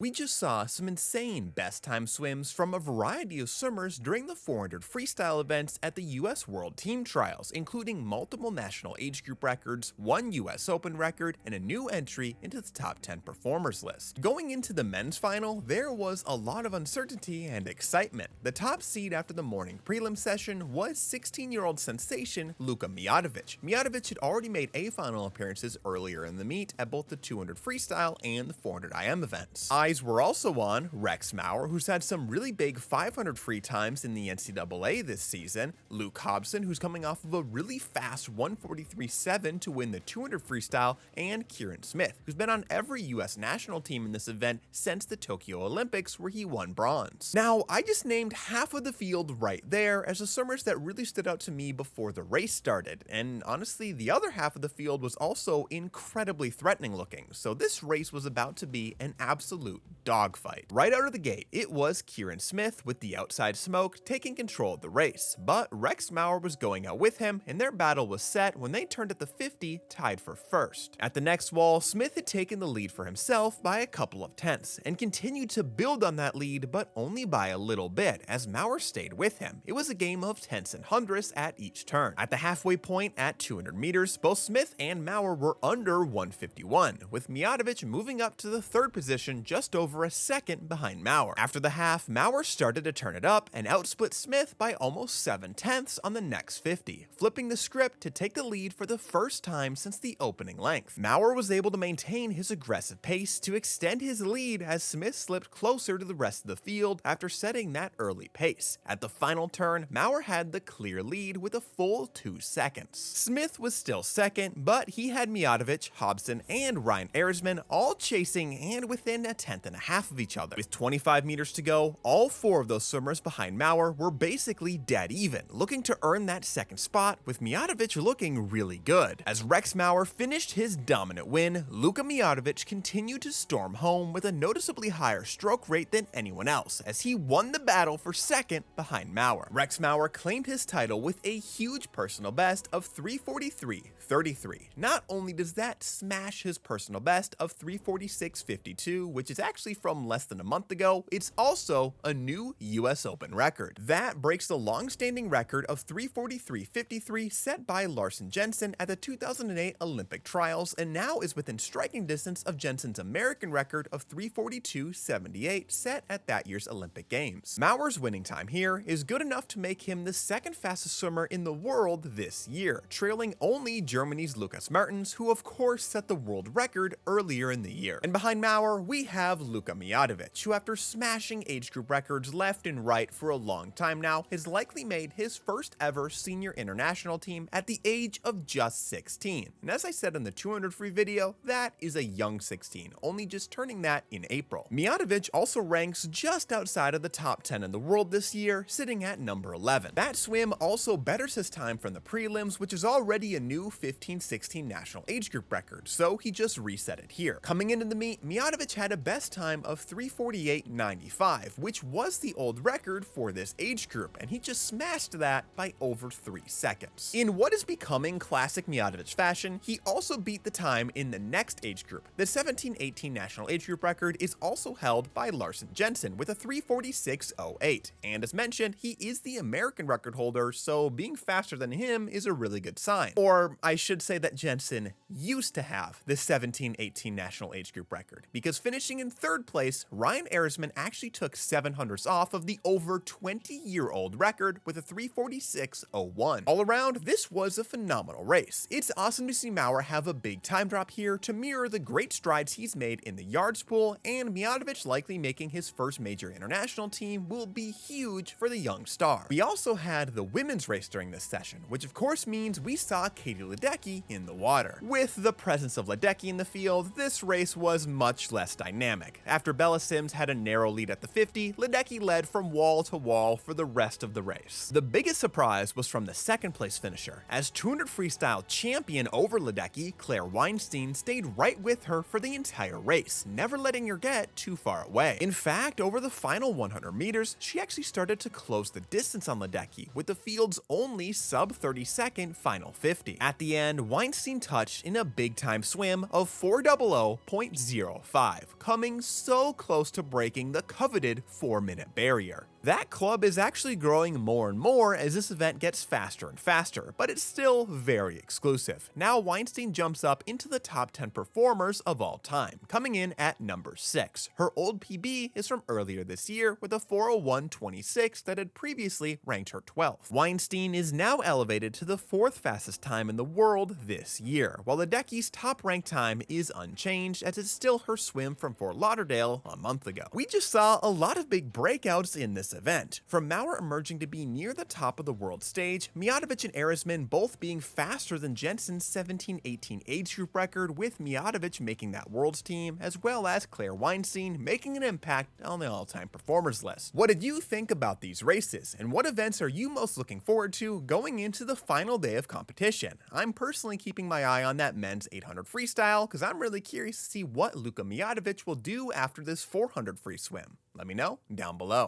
We just saw some insane best time swims from a variety of swimmers during the 400 freestyle events at the US World Team Trials, including multiple national age group records, one US Open record, and a new entry into the top 10 performers list. Going into the men's final, there was a lot of uncertainty and excitement. The top seed after the morning prelim session was 16-year-old sensation Luka Mijatovic. Mijatovic had already made A final appearances earlier in the meet at both the 200 freestyle and the 400 IM events. Eyes were also on Rex Maurer, who's had some really big 500 free times in the NCAA this season, Luke Hobson, who's coming off of a really fast 143.7 to win the 200 freestyle, and Kieran Smith, who's been on every US national team in this event since the Tokyo Olympics where he won bronze. Now, I just named half of the field right there as the swimmers that really stood out to me before the race started, and honestly, the other half of the field was also incredibly threatening looking, so this race was about to be an absolute dogfight. Right out of the gate, it was Kieran Smith with the outside smoke taking control of the race, but Rex Maurer was going out with him, and their battle was set when they turned at the 50, tied for first. At the next wall, Smith had taken the lead for himself by a couple of tenths, and continued to build on that lead, but only by a little bit, as Maurer stayed with him. It was a game of tenths and hundredths at each turn. At the halfway point at 200 meters, both Smith and Maurer were under 151, with Mijatovic moving up to the third position just over a second behind Maurer. After the half, Maurer started to turn it up and outsplit Smith by almost 7 tenths on the next 50, flipping the script to take the lead for the first time since the opening length. Maurer was able to maintain his aggressive pace to extend his lead as Smith slipped closer to the rest of the field after setting that early pace. At the final turn, Maurer had the clear lead with a full 2 seconds. Smith was still second, but he had Mijatovic, Hobson, and Ryan Erisman all chasing and within a tenth and a half of each other. With 25 meters to go, all 4 of those swimmers behind Maurer were basically dead even, looking to earn that second spot, with Mijatovic looking really good. As Rex Maurer finished his dominant win, Luka Mijatovic continued to storm home with a noticeably higher stroke rate than anyone else, as he won the battle for second behind Maurer. Rex Maurer claimed his title with a huge personal best of 343.33. Not only does that smash his personal best of 346.52, which is actually from less than a month ago, it's also a new US Open record. That breaks the long-standing record of 343.53 set by Larson Jensen at the 2008 Olympic trials, and now is within striking distance of Jensen's American record of 342.78 set at that year's Olympic Games. Maurer's winning time here is good enough to make him the second fastest swimmer in the world this year, trailing only Germany's Lukas Mertens, who of course set the world record earlier in the year. And behind Maurer, we have Luka Mijatovic, who after smashing age group records left and right for a long time now, has likely made his first ever senior international team at the age of just 16. And as I said in the 200 free video, that is a young 16, only just turning that in April. Mijatovic also ranks just outside of the top 10 in the world this year, sitting at number 11. That swim also betters his time from the prelims, which is already a new 15-16 national age group record, so he just reset it here. Coming into the meet, Mijatovic had a best time of 348.95, which was the old record for this age group, and he just smashed that by over 3 seconds. In what is becoming classic Mijatovic fashion, he also beat the time in the next age group. The 17-18 national age group record is also held by Larson Jensen with a 346.08, and as mentioned, he is the American record holder, so being faster than him is a really good sign. Or I should say that Jensen used to have the 17-18 national age group record, because finishing in third place, Ryan Erisman actually took 700ths off of the over 20-year-old record with a 346.01. All around, this was a phenomenal race. It's awesome to see Maurer have a big time drop here to mirror the great strides he's made in the yards pool, and Mijatovic likely making his first major international team will be huge for the young star. We also had the women's race during this session, which of course means we saw Katie Ledecky in the water. With the presence of Ledecky in the field, this race was much less dynamic. After Bella Sims had a narrow lead at the 50, Ledecky led from wall to wall for the rest of the race. The biggest surprise was from the second place finisher, as 200 freestyle champion over Ledecky, Claire Weinstein, stayed right with her for the entire race, never letting her get too far away. In fact, over the final 100 meters, she actually started to close the distance on Ledecky with the field's only sub 30-second final 50. At the end, Weinstein touched in a big time swim of 400.05, coming coming so close to breaking the coveted 4-minute barrier. That club is actually growing more and more as this event gets faster and faster, but it's still very exclusive. Now Weinstein jumps up into the top 10 performers of all time, coming in at number 6. Her old PB is from earlier this year with a 4:01.26 that had previously ranked her 12th. Weinstein is now elevated to the 4th fastest time in the world this year, while Ledecky's top ranked time is unchanged as it's still her swim from Fort Lauderdale a month ago. We just saw a lot of big breakouts in this event, from Maurer emerging to be near the top of the world stage, Mijatovic and Arisman both being faster than Jensen's 17-18 age group record, with Mijatovic making that world's team, as well as Claire Weinstein making an impact on the all-time performers list. What did you think about these races, and what events are you most looking forward to going into the final day of competition? I'm personally keeping my eye on that men's 800 freestyle because I'm really curious to see what Luka Mijatovic will do after this 400 free swim. Let me know down below.